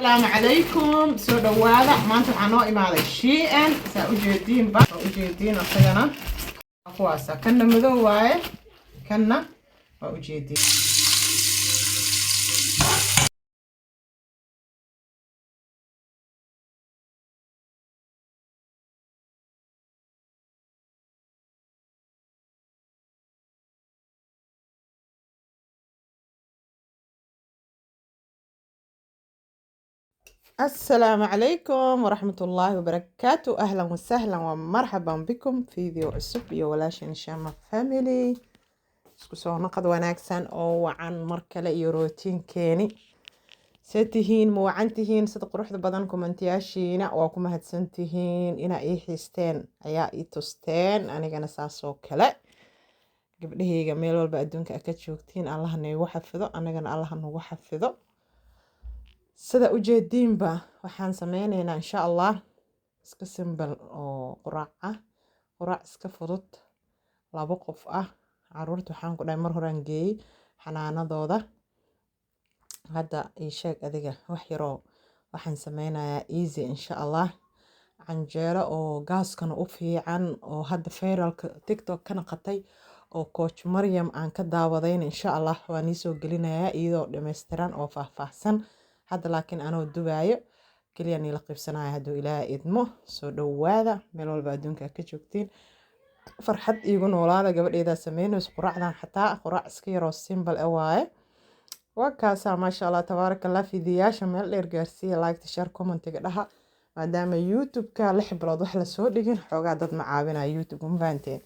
السلام عليكم سو دواada maanta waxaa noo imaaday shein saa u jeediin asagana kuwaasa kanna madow waaye kanna waa u jeediin السلام عليكم ورحمة الله وبركاته. أهلا وسهلا ومرحبا بكم في فيديو عصب يا ولاشين شامة فاميلي isku soo noqod wanaagsan oo wacan mar kale iyo rootiin keeni seetihiin ma wacan tihiin sida quruxda badan kommentiyaashiina waa ku mahadsan tihiin ina ii xiisteen ayaa ii tusteen anigana saasoo kale gabdhahayga meel walba adduunka ka joogtiin allah nagu xafido anagana allah nagu xafido sida u jeediinba waxaan sameynaynaa insha Allah iska simbal oo quraac iska fudud labo qof ah caruurta waxaan ku dhahay mar horaan geeyay xanaanadooda hadda ii sheeg adiga wax yaroo waxaan sameynayaa easy insha Allah canjeero oo gaaskana u fiican oo hadda viralka TikTok kana qatay oo coach Maryam aan ka daawadayn insha Allah waan soo gelinayaa iyadoo dhameystiran oo faahfaahsan hadda laakiin anoo dubaayo kaliya la qibsanayo hadduu Ilaahay idmo soo dhawaada meel walba adduunka ka joogtiin farxad iigu noolaada gabadheeda sameynayso quraacdan xataa quraac iska yar oo simple ah waaye waa kaasa maasha Allah tabaarakallah fiidiyaasha meel dheer gaarsiiya like share comment ga dhaha maadaama YouTube-ka 6 bilood wax la soo dhigin xoogaa dad ma caawinaya YouTube ma fahanteen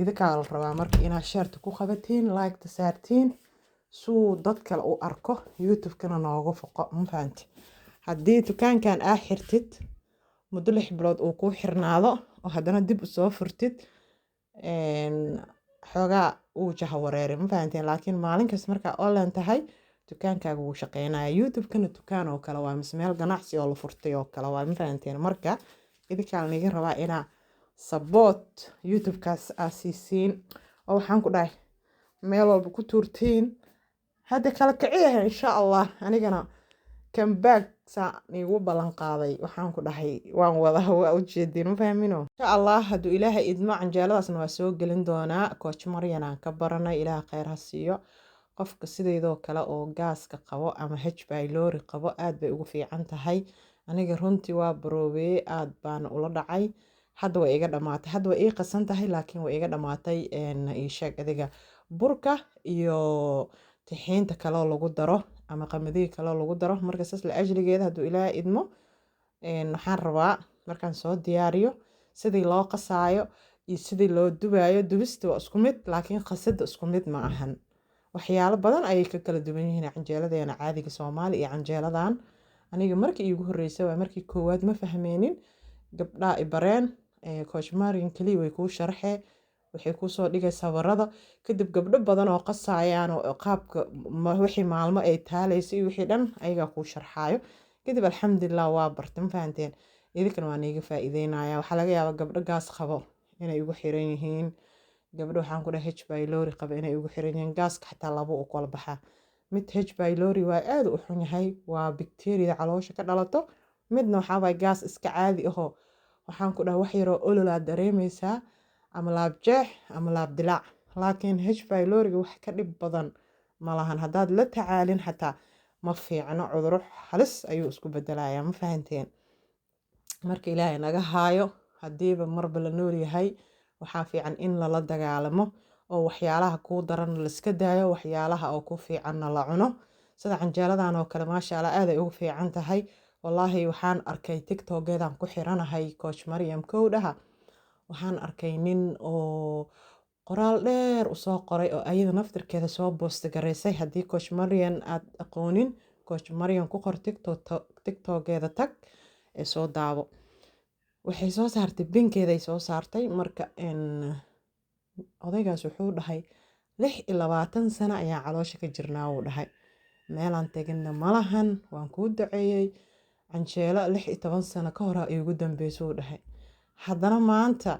idinka la rabaa marka inaad share ku qabatiin like ta saartiin suu dad kale u arko YouTube-kana noogu foqo ma fahanteen haddii dukaankan aa xirtid muddo 6 bilood uu ku xirnaado oo haddana dib u soo furtid xoogaa uu jaha wareeray ma fahanteen laakiin maalin kasta marka online tahay dukaankaaga wuu shaqeynaya YouTube-kana dukaan oo kale waa meel ganacsi oo la furtay oo kale waa ma fahanteen marka idinkaan laga rabaa inaa support YouTube-kaas aasiisiin oo waxaan ku dhahay meel walba ku tuurtiin hadda kala kiciyahay insha Allah anigana comeback saa nigu balan qaaday waxaan ku dhahay waan wada waa u jeedin ma fahmino insha Allah hadduu Ilaahay idmo canjeeladaasna waa soo gelin doonaa coach Maryam aan ka baranay Ilaahay khayr ha siiyo qofka sideedoo kale oo gaaska qabo ama H pylori qabo aad bay ugu fiican tahay aniga runtii waa baroobay aad baan ula dhacay hadda way iga dhamaatay hadda way ii qasan tahay laakiin way iga dhamaatay ii sheeg adiga burka iyo tixiinta kale oo lagu daro ama qamadiga kale oo lagu daro marka saas la ajligeeda hadduu Ilaahay idmo waxaan rabaa markaan soo diyaariyo sidii loo qasaayo iyo sidii loo dubaayo dubista waa isku mid laakiin qasada isku mid ma ahan waxyaalo badan ayay ka kala duwan yihiin canjeeladeena caadiga Soomaali iyo canjeeladan aniga markii iigu horeysay waa markii koowaad ma fahmeenin gabdha i bareen coach Maryam kaliya way ku sharxee waxay ku soo dhigay sawirada kadib gabdho badan oo qasaayaan oo qaabka wixii maalmo ay taalaysay wixii dhan ayaga ku sharxaayo kadib alxamdulillah waa bartay ma fahanteen idinkana waan iga faa'iideynaya waxa laga yaabaa gabdho gaas qabo inay ugu xiran yihiin gabdho waxaan ku dhahay H pylori qabo inay ugu xiran yihiin gaaska xataa labo u kala baxaa mid H pylori waa aad u xun yahay waa bacteria caloosha ka dhalato midna waxa way gaas iska caadi ah waxaan ku dhahay wax yar oo olol dareemaysaa ama laab jeex ama laab dilaac laakiin H pylori wax ka dhib badan malahan haddaad la tacaalin xataa ma fiicno cudurro halis ayuu isku bedelayaa ma fahanteen marka Ilaahay naga haayo hadiiba marba la nool yahay waxaa fiican in lala dagaalamo oo waxyaalaha ku daran la iska daayo waxyaalaha oo ku fiican la cuno sida canjeeladan oo kale maasha Allah aad ay ugu fiican tahay wallahi waxaan arkay TikTok-geedan ku xiranahay coach Maryam kowdaha waxaan arkay nin oo qoraal dheer u soo qoray oo ayada naftirkeeda soo post gareysay haddii coach Maryam aad aqoonin coach Maryam ku qor TikTok-geeda tag ee soo daawo waxay soo saartay binkeeday soo saartay marka odaygaas wuxuu dhahay 26 sano ayaa caloosha ka jirnaa uu dhahay meelaan teginna malahan waan kuu duceeyay canjeelo 16 sano ka hor ay ugu dambeysay uu dhahay haddana maanta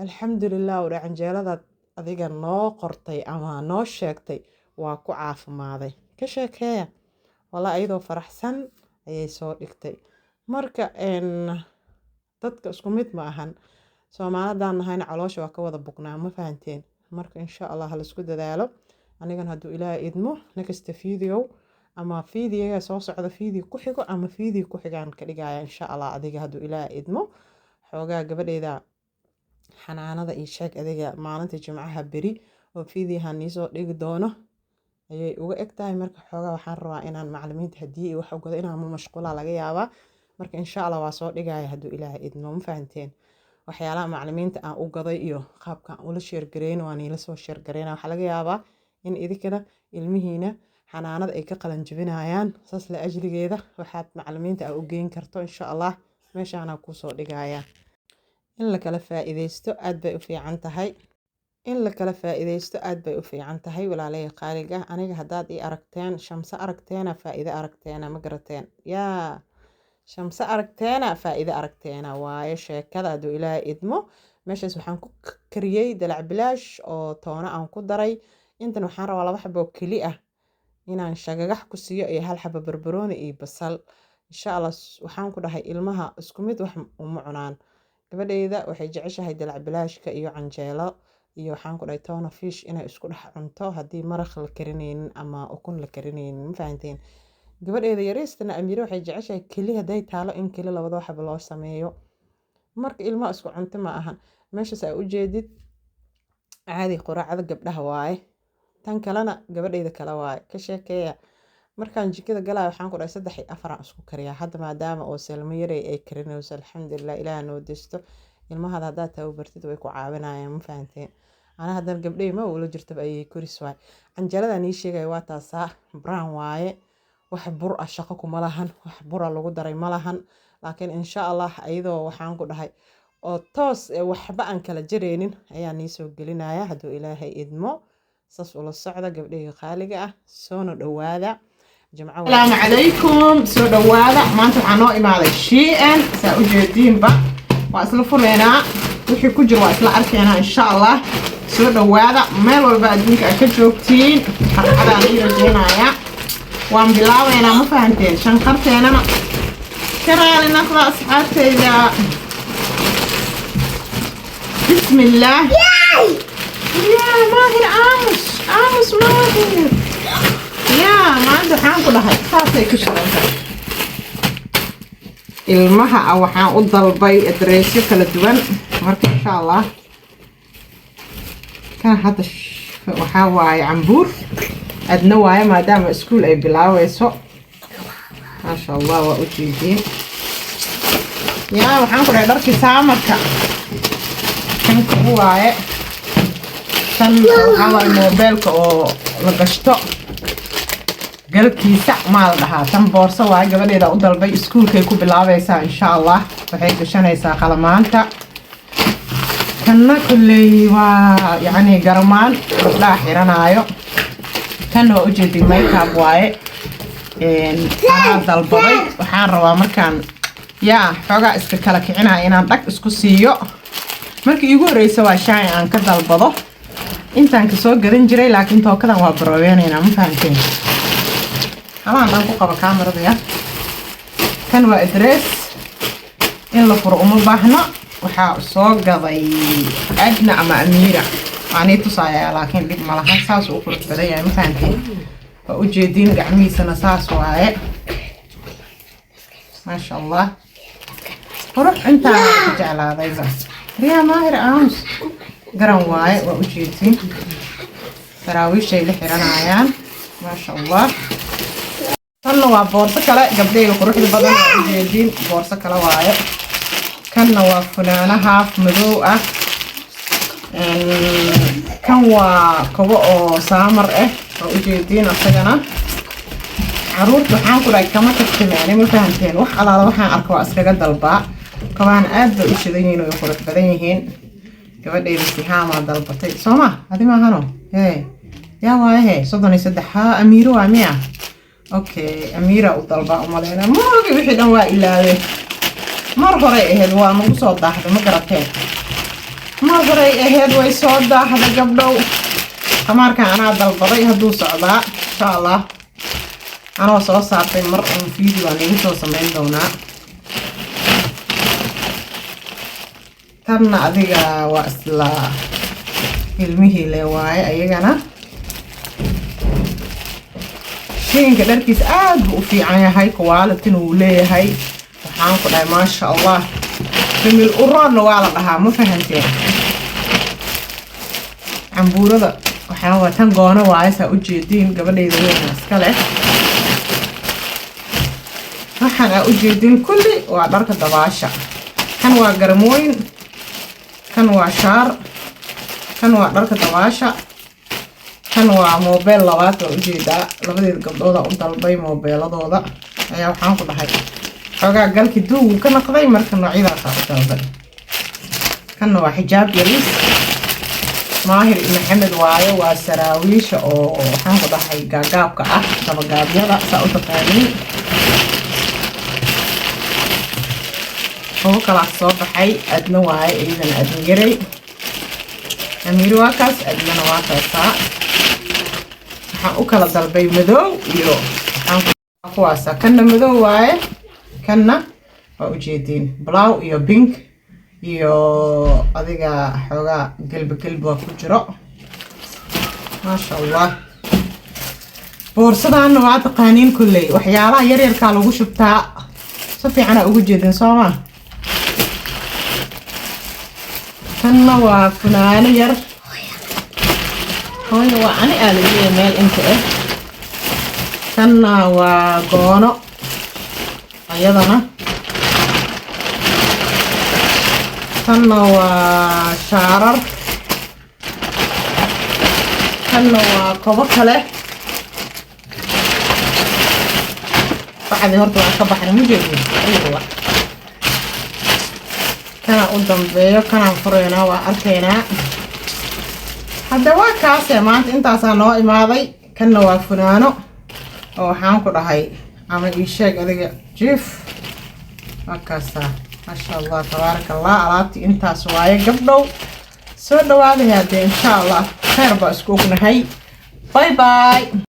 alxamdulillah oo canjeelada adiga noo qortay ama noo sheegtay waa ku caafimaaday ka sheekeeya wala ayadoo faraxsan ayay soo dhigtay. Marka dadka isku mid ma ahan. Soomaalidaan nahayna caloosha waa ka wada bugnaa, ma fahanteen. Marka insha Allah la isku dadaalo. Anigan hadduu Ilaahay idmo next video ama video soo socda video ku xigo ama video ku xigaan ka dhigaya insha Allah adiga hadduu Ilaahay idmo. Xoogaa gabadheeda xanaanada iyo sheeg adiga maalinta Jimcaha beri oo videohan soo dhigi doono ayay uga egtahay. Marka xoogaa waxaan rabaa inaan macallimiinta hadii wax ugu inaan ma mashquula laga yaabaa. Marka insha Allah waa soo dhigaya hadduu Ilaahay idmo, ma fahanteen. waxyaalaha macallimiinta aan u gaday iyo qaabka ula share gareyn waan ila soo share gareynaa. Waxa laga yaabaa in idinkana ilmihiina xanaanada ay ka qalan jabinayaan saas la ajligeeda waxaad macallimiinta u geyn karto insha Allah meeshaana ku soo dhigaya. In la kala faa'iideysto aad bay u fiican tahay. u fiican tahay walaalay qaaliga. Aniga haddaad ii aragteen shamsa aragteena faa'iido aragteena ma garateen yaa shamsa aragteena faa'iido aragteena waaye sheekada hadduu Ilaahay idmo. Meeshaas waxaan ku kariyay dalac bilaash oo toona aan ku daray. Intan waxaan rabaa 2 xabo keli ah inaan shagagax ku siiyo iyo 1 xabo barbarooni iyo basal. Insha Allah waxaan ku dhahay ilmaha isku mid wax uma cunaan. Gabadheeda waxay jeceshahay dalac bilaashka iyo canjeelo iyo waxaan ku dhahay toona fish inay isku dhex cunto haddii maraq la karinaynin ama ukun la karinaynin, ma fahanteen. gabadheeda yariistana Amiiro waxay jeceshahay keli haday taalo in keli 2 xabo loo sameeyo. Marka ilmo isku cunto ma ahan. Meeshaas ay u jeedid caadi quraacada gabdhaha waaye. Tan kalena gabadheeda kala waaye ka sheekeeya. Markaan jikada galay waxaan ku dhahay 3 iyo 4 aan isku kariyaa. Hadda maadaama oo Salmo yaray ay karinayso alxamdulillah Ilaahay noo disto. Ilmaha hadda tababartid way ku caawinayaan, ma fahanteen. Ana hadda gabdhay ma wala jirto ay koris waay. Canjeelada nii sheegay waa taasa brown waaye. wax bur ah shaqo kuma lahan, wax bur lagu daray ma lahan. Laakiin insha Allah ayadoo waxaan ku dhahay oo toos waxba aan kala jareenin ayaa nii soo gelinaya hadduu Ilaahay idmo. Saas ula socda gabdhaha qaaliga ah soo dhawaada. Assalaamu calaykum soo dhawaada. Maanta waxaan noo imaaday Shein saa u jeediinba waa isla fureynaa wixii ku jiro waa isla arkeena insha Allah. soo dhawaada meel walba adduunka ka joogtiin farxadaan ii rajeenaya. waan bilaabeynaa ma fahanteen shanqarteenana karaali naqda asxaabteyda. bismillah yaa maahir aamus maahir yaa maanta waxaan ku dhahay saasay ku shaqaysaa. ilmaha waxaan u dalbay adreesyo kala duwan marka insha Allah kan hadda waxaa waaye cambuur adna waaye maadaama iskuul ay bilaawayso. ما شاء الله وأجيبين يا waxaan ku dhahay dharkii saamarka kan ku waaye tan waxa mobilka oo la gashto galkiisa ma la dhahaa. tan boorso waaye gabadheeda u dalbay iskuulkay ku bilaabaysaa insha Allah waxay gashanaysaa qalamaanta. kanna kulay waa yani garmaan gabdhaha xiranaayo. kan waa ujeedin makeup waaye dalbaday waxaan rabaa markaan yaa xogaa iska kala kicinaa inaan dhag isku siiyo. markii iigu horeysa waa shay aan ka dalbado intaan ka soo gadan jiray laakiin tookadan waa barooweynayna ma fahanteen. halaan aan ku qabo kaamirada ya. kan waa address in la furo uma baahno. waxaa soo gaday Adna ama Amiira waani tusaaya laakiin dib ma lahan saas uu qurux badan yahay ma fahanteen. وجدين قعميس نصاص واعي ما شاء الله. روح انت تجعل هذا يبقى يا ماهر امس قرن واعي وجدين تراويش شيء لحران عيان ما شاء الله. كانوا بورصة كلا قبل يروح البدن وجدين بورصة كلا واعي. كانوا فلانة هاف مذوقة كان كوا سامر وجدين أصلاً عروض waxaan ku dhahay kama tagtimaanay ma fahanteen. wax alaala waxaan arko askaga dalba kabaan aad u shidayn oo qurux badan yihiin. gabadheeda sihaama dalbatay Soma hadi ma ahano yaa waaye 33 Amiiro waa miya. okay Amiira u dalba umaleena markii wixii dhan waa ilaawe mar hore ahayd waa nagu soo daahday ma garateen. mar hore ahayd way soo daahday gabdhow. markaan anaa dalbaday hadduu socdaa insha Allah أنا وصوص صارتين مرة فيديو أنا يسوي سمين دونا ترنا أذيقا وأسلا المهي لواي أيقنا شين كدركيس وفي عيا هاي كوالتين وليه هاي وحانكو داي ما شاء الله من القران لوالا لها ما فهمتين عمبورة دا وحاوة تنقونا وعايسة أجيدين قبل يدوين اسكالي وحانا أجيدين كلي وعدارك الدباشا كان قرموين كان شار كان وعدارك الدباشا كان موبيل لوات أجيدا لبديد قبضوضا قمتالباي موبيل دوضا أيها وحانكو دحي xogaa galki duugu ka naqday marka noocyadaas aan u dalbay kan waa xijaab yariis maahir maxamed waaye waa saraawiisha oo waxaan ku dhahay gaagaabka ah daba gaabyada saa u taqaaniin oo kala soo baxay adna waaye idan adna yaray amiir waa kaas adna waa kaasaa waxaan u kala dalbay madow iyo waxaan kuwaasa kana madow waaye كنا وجيدين بلاو يو بينك يو أذيك حاجة قلب وكجرا ما شاء الله بورصة عنه وعد قوانين كلي وحيالا يرير كالو وش بتاع صفي أنا وجيدين صوما كنا وفنان ير هاي وأنا قالي ميل أنت كنا وقانو أيضاً كان وشعر كان وقبقلة بعد هرتو أكبح المجيبين أيوة كان قدام بيو كان فرينا وأركينا هذا واكاس يا مانت انت أصلا إماضي كان وفنانو وحانكو رهي أما إيشاك أذيك جيف هكذا ما شاء الله تبارك الله علاتي انتا سوايا قبلو سودو هذه إن شاء الله خير بأسكوكنا هاي باي باي.